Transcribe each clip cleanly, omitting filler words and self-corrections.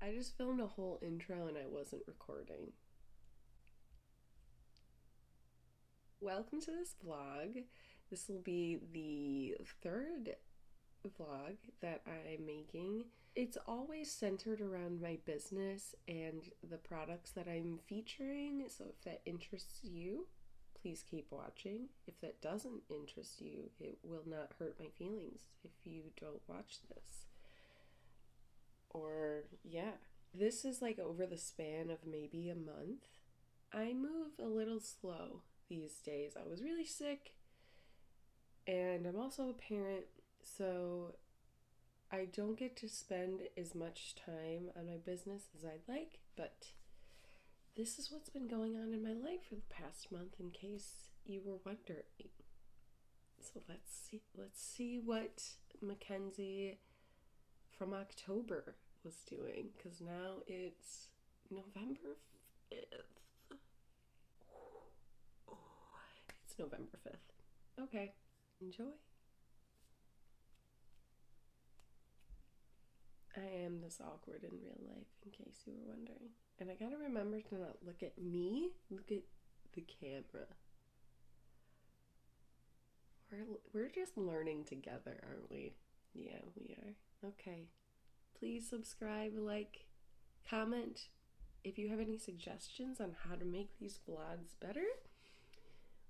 I just filmed a whole intro and I wasn't recording. Welcome to this vlog. This will be the third vlog that I'm making. It's always centered around my business and the products that I'm featuring, so if that interests you, please keep watching. If that doesn't interest you, it will not hurt my feelings if you don't watch this. Or, yeah. This is like over the span of maybe a month. I move a little slow these days. I was really sick, and I'm also a parent, so I don't get to spend as much time on my business as I'd like, but this is what's been going on in my life for the past month, in case you were wondering. So let's see what Mackenzie from October was doing, because now it's November 5th. It's November 5th. Okay, enjoy. I am this awkward in real life, in case you were wondering. And I gotta remember to not look at me, look at the camera. We're just learning together, aren't we? Yeah, we are. Okay. Please subscribe, like, comment if you have any suggestions on how to make these vlogs better,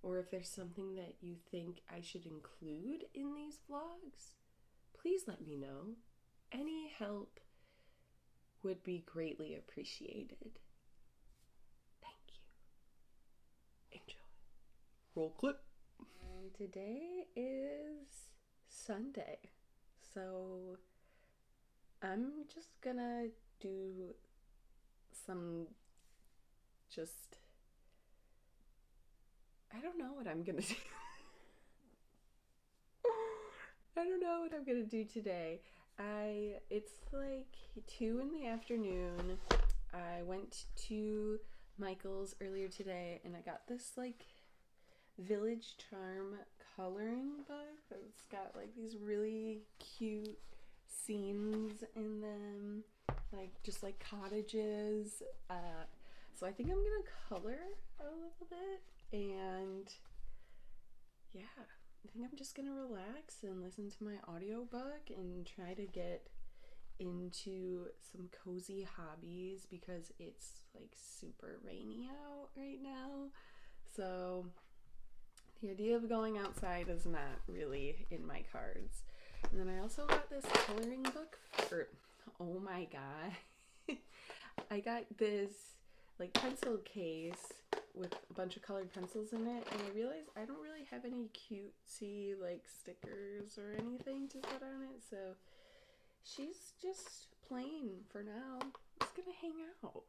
or if there's something that you think I should include in these vlogs. Please let me know. Any help would be greatly appreciated. Thank you. Enjoy. Roll clip. And today is Sunday, so I'm just gonna do some I don't know what I'm gonna do. I don't know what I'm gonna do today. It's like 2 in the afternoon. I went to Michael's earlier today and I got this like Village Charm coloring book that's got like these really cute scenes in them, like just like cottages. So I think I'm gonna color a little bit, and yeah, I think I'm just gonna relax and listen to my audiobook and try to get into some cozy hobbies because it's like super rainy out right now. So the idea of going outside is not really in my cards. And then I also got this coloring book oh my god. I got this like pencil case with a bunch of colored pencils in it, and I realized I don't really have any cutesy like stickers or anything to put on it, so she's just plain for now. Just gonna hang out.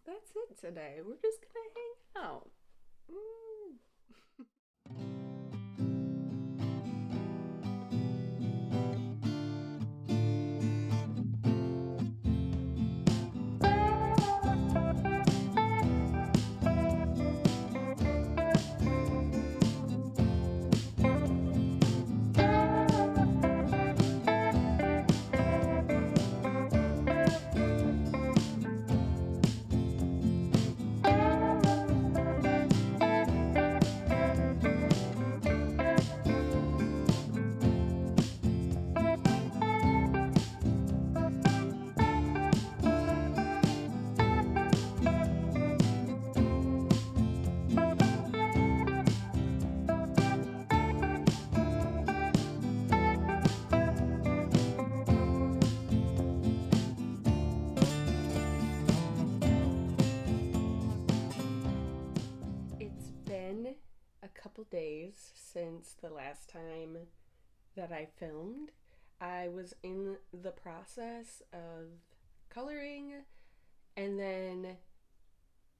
That's it today. We're just gonna hang out. A couple days since the last time that I filmed. I was in the process of coloring, and then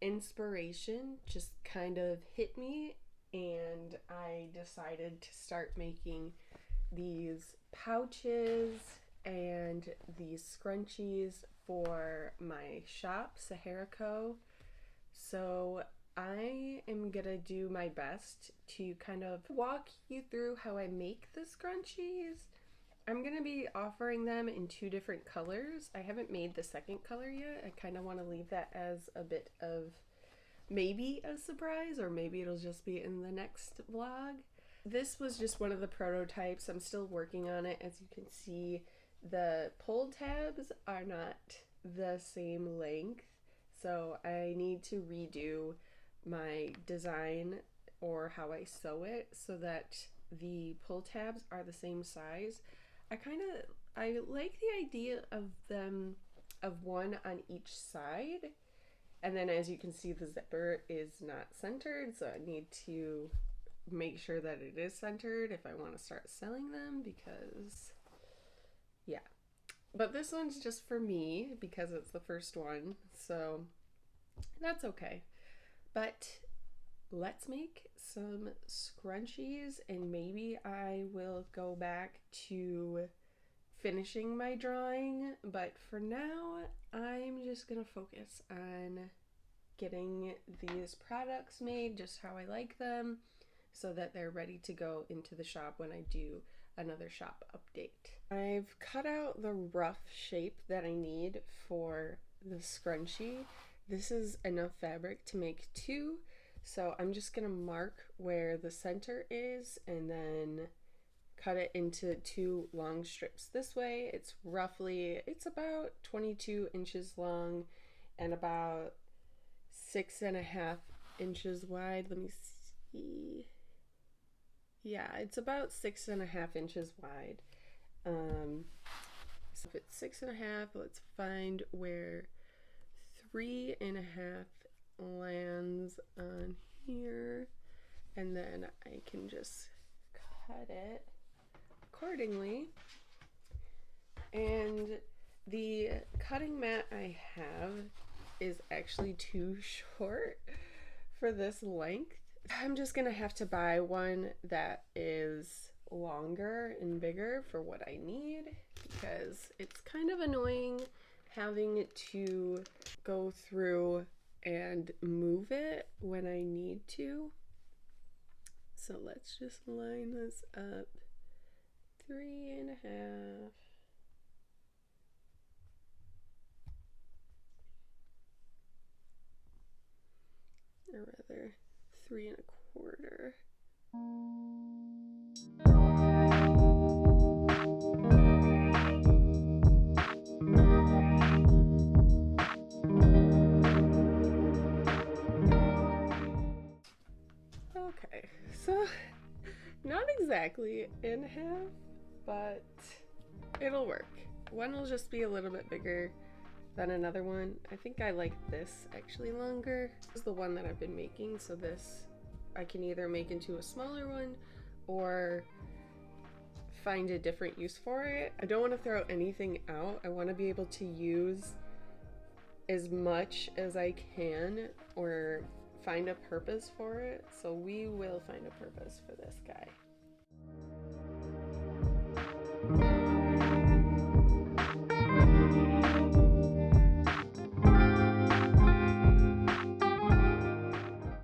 inspiration just kind of hit me, and I decided to start making these pouches and these scrunchies for my shop, Sahara Co. So I am gonna do my best to kind of walk you through how I make the scrunchies, I'm gonna be offering them in 2 different colors. I haven't made the second color yet. I kind of want to leave that as a bit of maybe a surprise, or maybe it'll just be in the next vlog. This was just one of the prototypes. I'm still working on it. As you can see, the pull tabs are not the same length, so I need to redo my design or how I sew it so that the pull tabs are the same size. I like the idea of them, of one on each side, and then as you can see, the zipper is not centered, so I need to make sure that it is centered if I want to start selling them, because yeah. But this one's just for me because it's the first one, so that's okay. But let's make some scrunchies, and maybe I will go back to finishing my drawing, but for now I'm just gonna focus on getting these products made just how I like them, so that they're ready to go into the shop when I do another shop update. I've cut out the rough shape that I need for the scrunchie. This is enough fabric to make 2, so I'm just gonna mark where the center is and then cut it into 2 long strips this way. It's about 22 inches long and about 6.5 inches wide. Let me see. Yeah, it's about 6.5 inches wide. So if it's 6.5, let's find where 3.5 lands on here, and then I can just cut it accordingly. And the cutting mat I have is actually too short for this length. I'm just gonna have to buy one that is longer and bigger for what I need, because it's kind of annoying having to go through and move it when I need to. So let's just line this up. 3.5. Or rather, 3.25. Okay, so not exactly in half, but it'll work. One will just be a little bit bigger than another one. I think I like this actually longer. This is the one that I've been making, so this I can either make into a smaller one or find a different use for it. I don't want to throw anything out. I want to be able to use as much as I can or find a purpose for it. So we will find a purpose for this guy.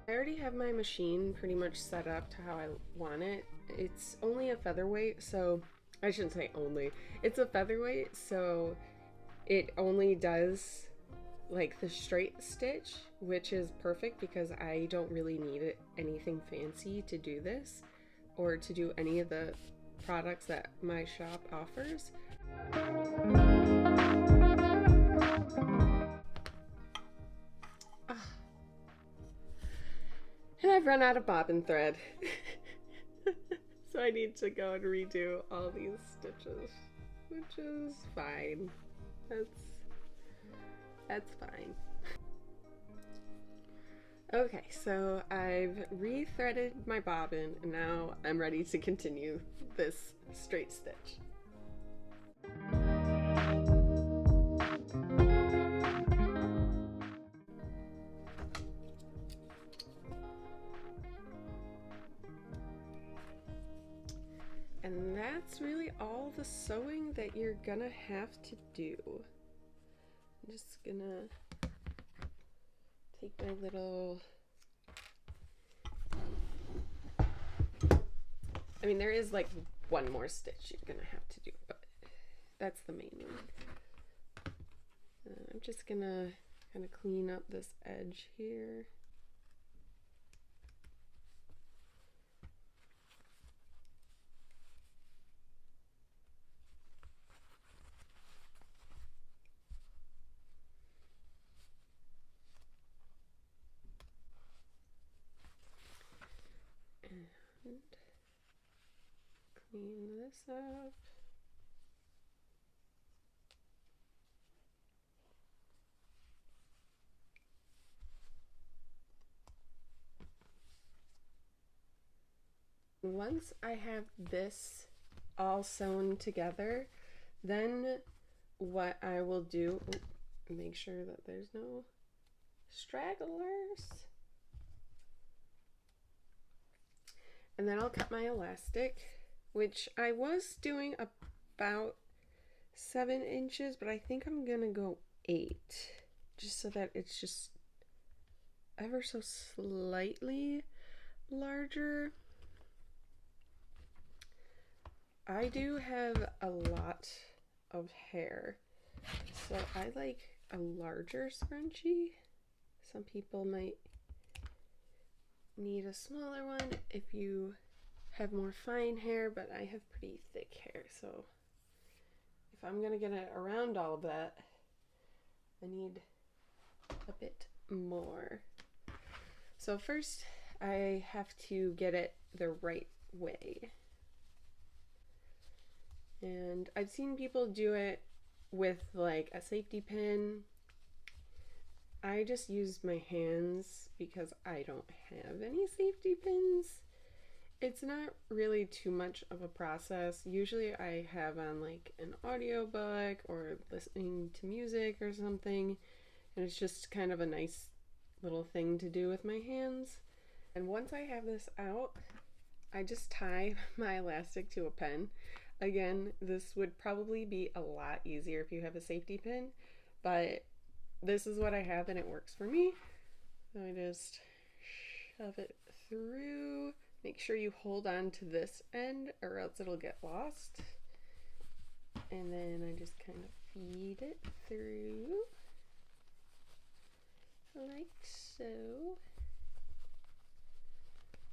I already have my machine pretty much set up to how I want it. It's only a featherweight, so I shouldn't say only. It's a featherweight, so it only does like the straight stitch, which is perfect because I don't really need anything fancy to do this or to do any of the products that my shop offers. And I've run out of bobbin thread. So I need to go and redo all these stitches, which is fine. That's fine. Okay, so I've re-threaded my bobbin and now I'm ready to continue this straight stitch. And that's really all the sewing that you're gonna have to do. I'm just gonna take my little, I mean, there is like one more stitch you're gonna have to do, but That's the main one. I'm just gonna kind of clean up this edge here. And clean this up. Once I have this all sewn together, then what I will do, make sure that there's no stragglers. And then I'll cut my elastic, which I was doing about 7 inches, but I think I'm gonna go 8, just so that it's just ever so slightly larger. I do have a lot of hair, so I like a larger scrunchie. Some people might need a smaller one if you have more fine hair, but I have pretty thick hair, so if I'm gonna get it around all of that, I need a bit more. So first I have to get it the right way. And I've seen people do it with like a safety pin. I just use my hands because I don't have any safety pins. It's not really too much of a process. Usually I have on like an audiobook or listening to music or something, and it's just kind of a nice little thing to do with my hands. And once I have this out, I just tie my elastic to a pen. Again, this would probably be a lot easier if you have a safety pin, but this is what I have and it works for me. So I just shove it through. Make sure you hold on to this end or else it'll get lost. And then I just kind of feed it through like so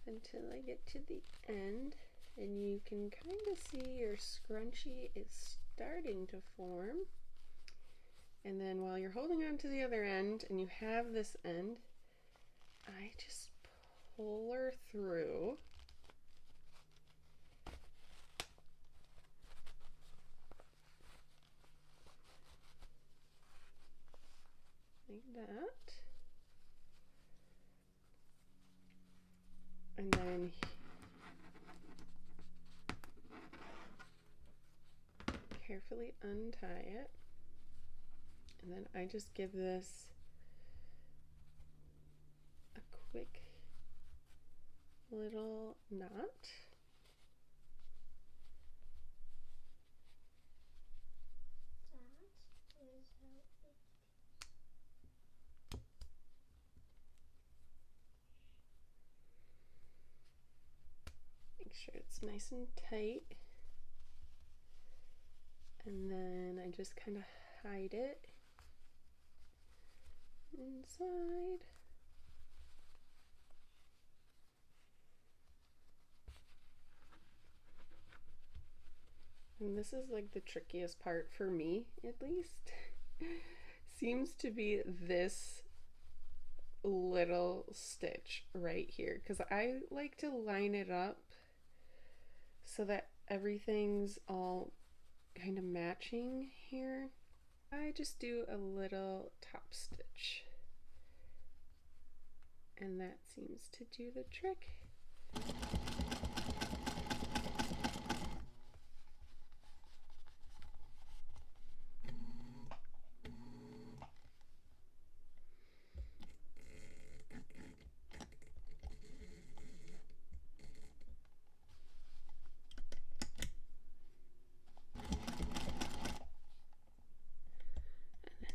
until I get to the end. And you can kind of see your scrunchie is starting to form. And then while you're holding on to the other end and you have this end, I just pull her through. Like that. And then carefully untie it, and then I just give this a quick little knot. Make sure it's nice and tight. And then I just kind of hide it inside. And this is like the trickiest part for me, at least. Seems to be this little stitch right here, because I like to line it up so that everything's all kind of matching here. I just do a little top stitch, and that seems to do the trick.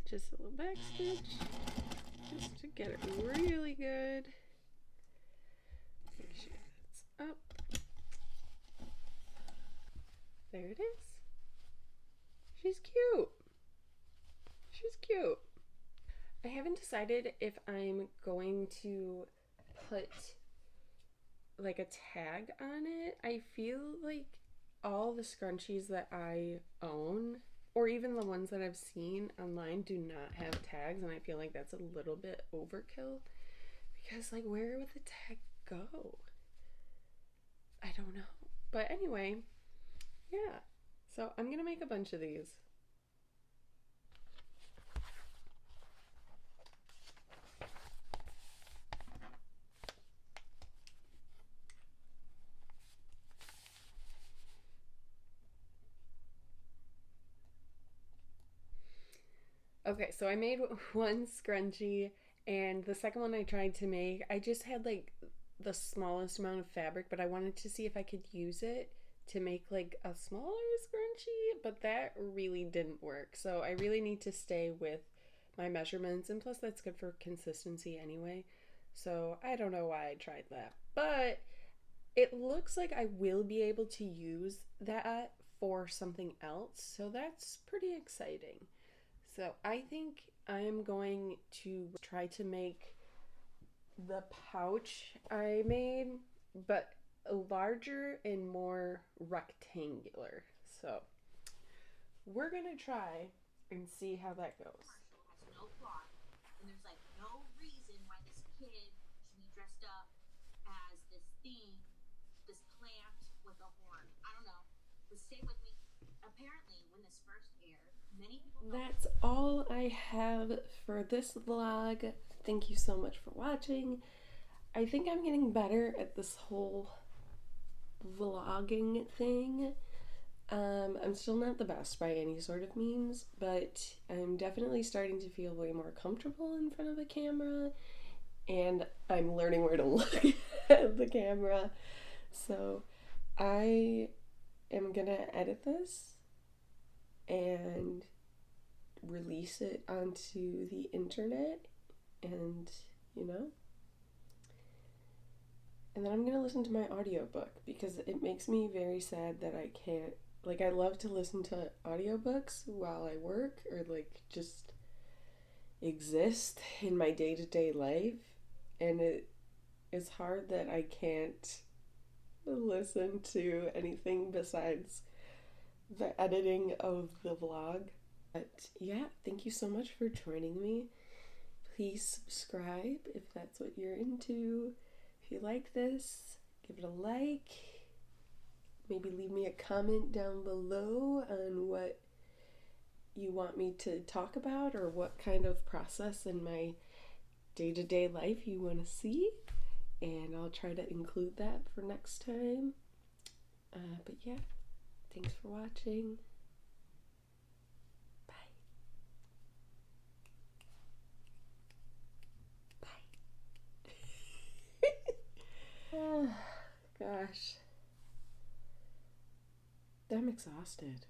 Just a little back stitch, just to get it really good. Make sure it's up. There it is. She's cute. She's cute. I haven't decided if I'm going to put like a tag on it. I feel like all the scrunchies that I own, or even the ones that I've seen online, do not have tags, and I feel like that's a little bit overkill because, like, where would the tag go? I don't know. But anyway, yeah. So I'm gonna make a bunch of these. Okay, so I made one scrunchie, and the second one I tried to make, I just had like the smallest amount of fabric, but I wanted to see if I could use it to make like a smaller scrunchie, but that really didn't work. So I really need to stay with my measurements, and plus that's good for consistency anyway. So I don't know why I tried that, but it looks like I will be able to use that for something else, so that's pretty exciting. So I think I'm going to try to make the pouch I made, but larger and more rectangular. So we're gonna try and see how that goes. Has no plot, and there's like no reason why this kid should be dressed up as this thing, this plant with a horn. I don't know. But stay with me. Apparently, when this first aired, many people. That's all I have for this vlog. Thank you so much for watching. I think I'm getting better at this whole vlogging thing. I'm still not the best by any sort of means, but I'm definitely starting to feel way more comfortable in front of the camera, and I'm learning where to look at the camera. So I am gonna edit this and release it onto the internet, and you know, and then I'm gonna listen to my audiobook because it makes me very sad that I can't, like, I love to listen to audiobooks while I work or like just exist in my day-to-day life, and it is hard that I can't listen to anything besides the editing of the vlog. But yeah, thank you so much for joining me. Please subscribe if that's what you're into. If you like this, give it a like. Maybe leave me a comment down below on what you want me to talk about or what kind of process in my day-to-day life you want to see, and I'll try to include that for next time. But yeah, thanks for watching. Bye. Bye. Oh, gosh. I'm exhausted.